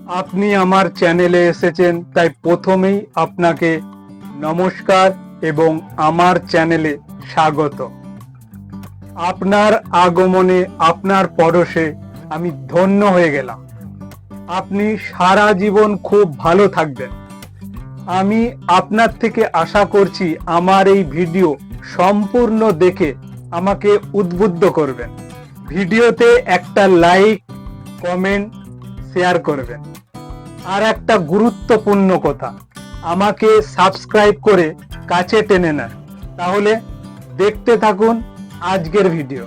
আপনি আমার চ্যানেলে এসেছেন, তাই প্রথমেই আপনাকে নমস্কার এবং আমার চ্যানেলে স্বাগত। আপনার আগমনে, আপনার পরশে আমি ধন্য হয়ে গেলাম। আপনি সারা জীবন খুব ভালো থাকবেন। আমি আপনার থেকে আশা করছি আমার এই ভিডিও সম্পূর্ণ দেখে আমাকে উদ্বুদ্ধ করবেন। ভিডিওতে একটা লাইক, কমেন্ট, শেয়ার করবেন। আর একটা গুরুত্বপূর্ণ কথা, আমাকে সাবস্ক্রাইব করে কাছে টেনে নেন। তাহলে দেখতে থাকুন আজকের ভিডিও।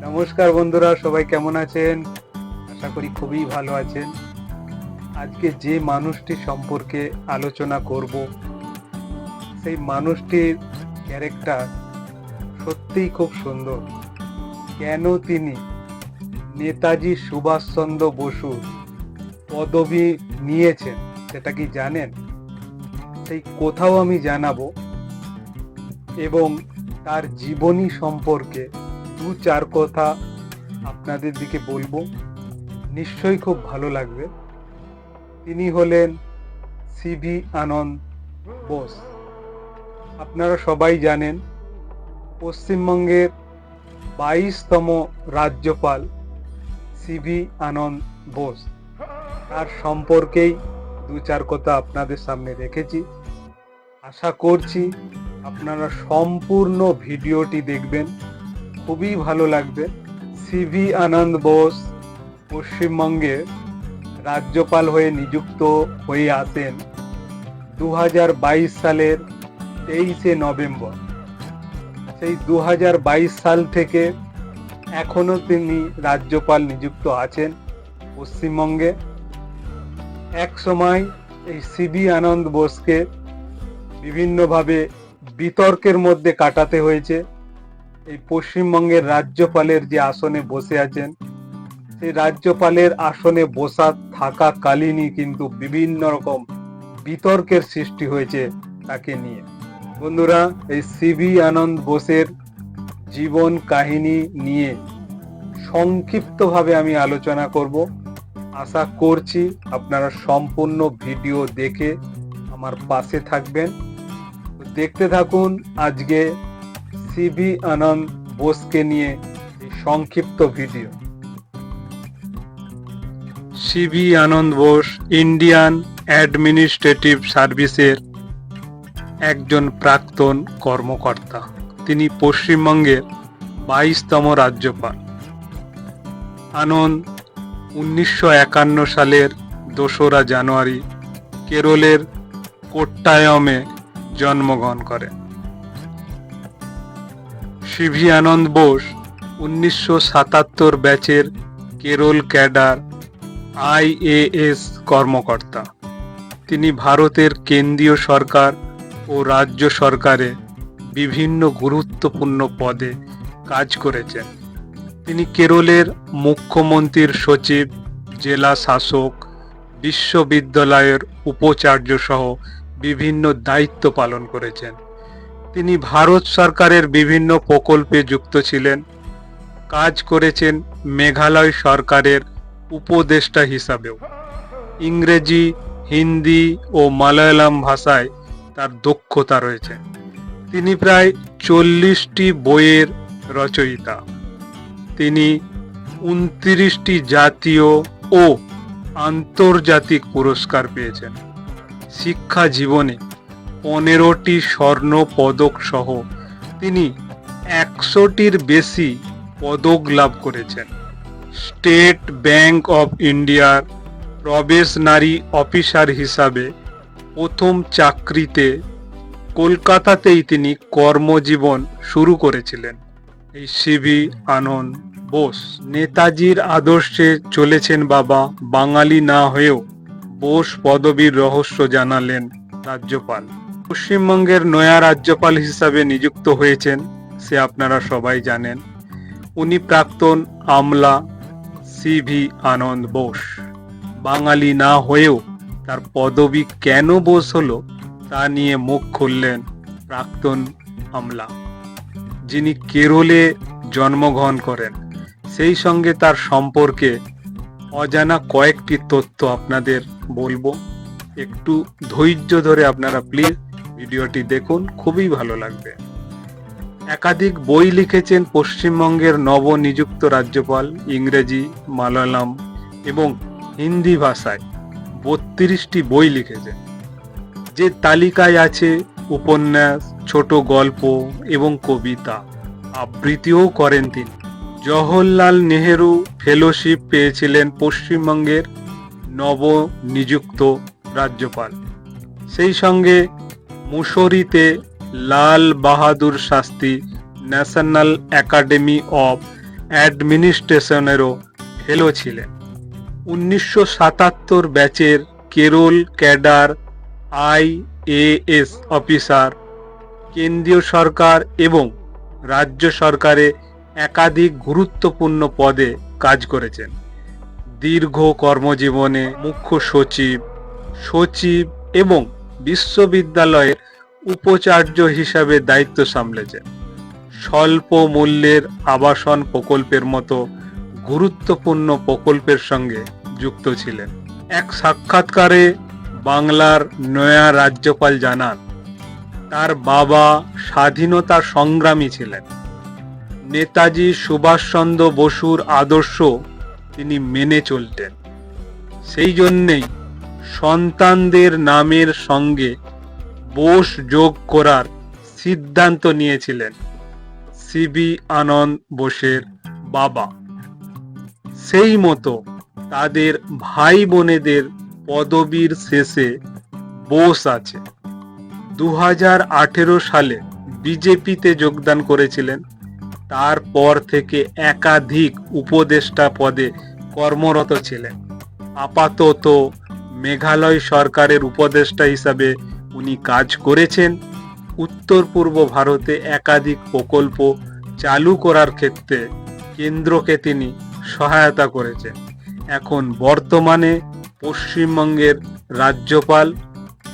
নমস্কার বন্ধুরা, সবাই কেমন আছেন? আশা করি খুবই ভালো আছেন। আজকে যে মানুষটি সম্পর্কে আলোচনা করব, সেই মানুষটির ক্যারেক্টার সত্যিই খুব সুন্দর। কেন তিনি নেতাজি সুভাষচন্দ্র বসুর পদবি নিয়েছেন সেটা কি জানেন? সেই কোথাও আমি জানাবো এবং তার জীবনী সম্পর্কে দু চার কথা আপনাদের দিকে বলবো। নিশ্চয়ই খুব ভালো লাগবে। তিনি হলেন সিভি আনন্দ বোস। আপনারা সবাই জানেন পশ্চিমবঙ্গের 22তম রাজ্যপাল সিভি আনন্দ বোস। তার সম্পর্কেই দু চার কথা আপনাদের সামনে রেখেছি। আশা করছি আপনারা সম্পূর্ণ ভিডিওটি দেখবেন, খুবই ভালো লাগবে। সিভি আনন্দ বোস পশ্চিমবঙ্গের রাজ্যপাল হয়ে নিযুক্ত হয়ে আসেন 2022 সালের 23শে নভেম্বর। সেই 2022 সাল থেকে এখনো তিনি রাজ্যপাল নিযুক্ত আছেন পশ্চিমবঙ্গে। এক সময় এই সিভি আনন্দ বোসকে বিভিন্নভাবে বিতর্কের মধ্যে কাটাতে হয়েছে। এই পশ্চিমবঙ্গের রাজ্যপালের যে আসনে বসে আছেন, সেই রাজ্যপালের আসনে বসা থাকাকালীনই কিন্তু বিভিন্ন রকম বিতর্কের সৃষ্টি হয়েছে তাকে নিয়ে। বন্ধুরা, এই সিভি আনন্দ বোসের জীবন কাহিনী নিয়ে সংক্ষিপ্তভাবে আমি আলোচনা করব। আশা করছি আপনারা সম্পূর্ণ ভিডিও দেখে আমার পাশে থাকবেন। দেখতে থাকুন আজকে সিভি আনন্দ বোসকে নিয়ে এই সংক্ষিপ্ত ভিডিও। সিভি আনন্দ বোস ইন্ডিয়ান অ্যাডমিনিস্ট্রেটিভ সার্ভিসের একজন প্রাক্তন কর্মকর্তা। তিনি পশ্চিমবঙ্গের 22তম রাজ্যপাল। আনন্দ 1951 সালের 2রা জানুয়ারি কেরলের কোট্টায়মে জন্মগ্রহণ করেন। সিভি আনন্দ বোস 1977 ব্যাচের কেরল ক্যাডার IAS কর্মকর্তা। তিনি ভারতের কেন্দ্রীয় সরকার ও রাজ্য সরকারে বিভিন্ন গুরুত্বপূর্ণ পদে কাজ করেছেন। তিনি কেরলের মুখ্যমন্ত্রীর সচিব, জেলা শাসক, বিশ্ববিদ্যালয়ের উপাচার্য সহ বিভিন্ন দায়িত্ব পালন করেছেন। তিনি ভারত সরকারের বিভিন্ন প্রকল্পে যুক্ত ছিলেন। কাজ করেছেন মেঘালয় সরকারের উপদেষ্টা হিসাবেও। ইংরেজি, হিন্দি ও মালায়ালাম ভাষায় তার দক্ষতা রয়েছে। তিনি প্রায় 40টি বইয়ের রচয়িতা। তিনি 29টি জাতীয় ও আন্তর্জাতিক পুরস্কার পেয়েছেন। শিক্ষা জীবনে 15টি স্বর্ণ পদক সহ তিনি 100টির বেশি পদক লাভ করেছেন। স্টেট ব্যাংক অফ ইন্ডিয়ার প্রবেশনারি অফিসার হিসাবে প্রথম চাকরিতে কলকাতাতেই তিনি কর্মজীবন শুরু করেছিলেন। এই সিভি আনন্দ বোস নেতাজির আদর্শে চলেছেন বাবা। বাঙালি না হয়েও বোস পদবীর রহস্য জানালেন রাজ্যপাল। পশ্চিমবঙ্গের নয়া রাজ্যপাল হিসাবে নিযুক্ত হয়েছেন, সে আপনারা সবাই জানেন। উনি প্রাক্তন আমলা সিভি আনন্দ বোস। বাঙালি না হয়েও তার পদবি কেন বোস হলো তা নিয়ে মুখ খুললেন প্রাক্তন আমলা, যিনি কেরলে জন্মগ্রহণ করেন। সেই সঙ্গে তার সম্পর্কে অজানা কয়েকটি তথ্য আপনাদের বলবো। একটু ধৈর্য ধরে আপনারা প্লিজ ভিডিওটি দেখুন, খুবই ভালো লাগবে। একাধিক বই লিখেছেন পশ্চিমবঙ্গের নবনিযুক্ত রাজ্যপাল। ইংরেজি, মালয়ালম এবং হিন্দি ভাষায় 32টি বই লিখেছেন, যে তালিকায় আছে উপন্যাস, ছোট গল্প এবং কবিতা। আবৃত্তিও করেন তিনি। জওহরলাল নেহেরু ফেলোশিপ পেয়েছিলেন পশ্চিমবঙ্গের নবনিযুক্ত রাজ্যপাল। সেই সঙ্গে মুসৌরিতে Lal Bahadur Shastri national academy of অ্যাডমিনিস্ট্রেশনেরও ফেলো ছিলেন। 1977 ব্যাচের কেরল ক্যাডার IAS অফিসার। কেন্দ্রীয় সরকার এবং রাজ্য সরকারে একাধিক গুরুত্বপূর্ণ পদে কাজ করেছেন। দীর্ঘ কর্মজীবনে মুখ্য সচিব, সচিব এবং বিশ্ববিদ্যালয়ের উপাচার্য হিসাবে দায়িত্ব সামলেছেন। স্বল্প মূল্যের আবাসন প্রকল্পের মতো গুরুত্বপূর্ণ প্রকল্পের সঙ্গে যুক্ত ছিলেন। এক সাক্ষাৎকারে বাংলার নয়া রাজ্যপাল জানান, তার বাবা স্বাধীনতা সংগ্রামী ছিলেন। নেতাজি সুভাষচন্দ্র বসুর আদর্শ তিনি মেনে চলতেন। সেই জন্যেই সন্তানদের নামের সঙ্গে বোস যোগ করার সিদ্ধান্ত নিয়েছিলেন সিবি আনন্দ বোসের বাবা। সেই মতো তাদের ভাই বোনেদের পদবীর শেষে বোস আছে। 2018 সালে বিজেপিতে যোগদান করেছিলেন। তারপর থেকে একাধিক উপদেষ্টা পদে কর্মরত ছিলেন। আপাতত মেঘালয় সরকারের উপদেষ্টা হিসাবে উনি কাজ করেছেন। উত্তর পূর্ব ভারতে একাধিক প্রকল্প চালু করার ক্ষেত্রে কেন্দ্রকে তিনি সহায়তা করেছেন। এখন বর্তমানে পশ্চিমবঙ্গের রাজ্যপাল।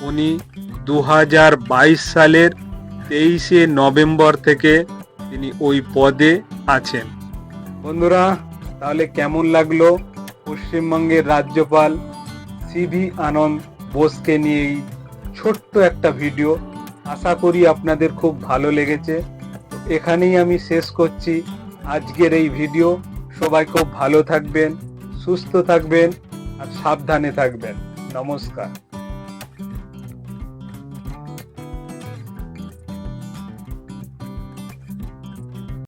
উনি 2022 সালের 23শে নভেম্বর থেকে তিনি ওই পদে আছেন। বন্ধুরা, তাহলে কেমন লাগলো পশ্চিমবঙ্গের রাজ্যপাল সিভি আনন্দ বোসকে নিয়ে এই ছোট্ট একটা ভিডিও? আশা করি আপনাদের খুব ভালো লেগেছে। এখানেই আমি শেষ করছি আজকের এই ভিডিও। সবাই খুব ভালো থাকবেন, সুস্থ থাকবেন আর সাবধানে থাকবেন। নমস্কার।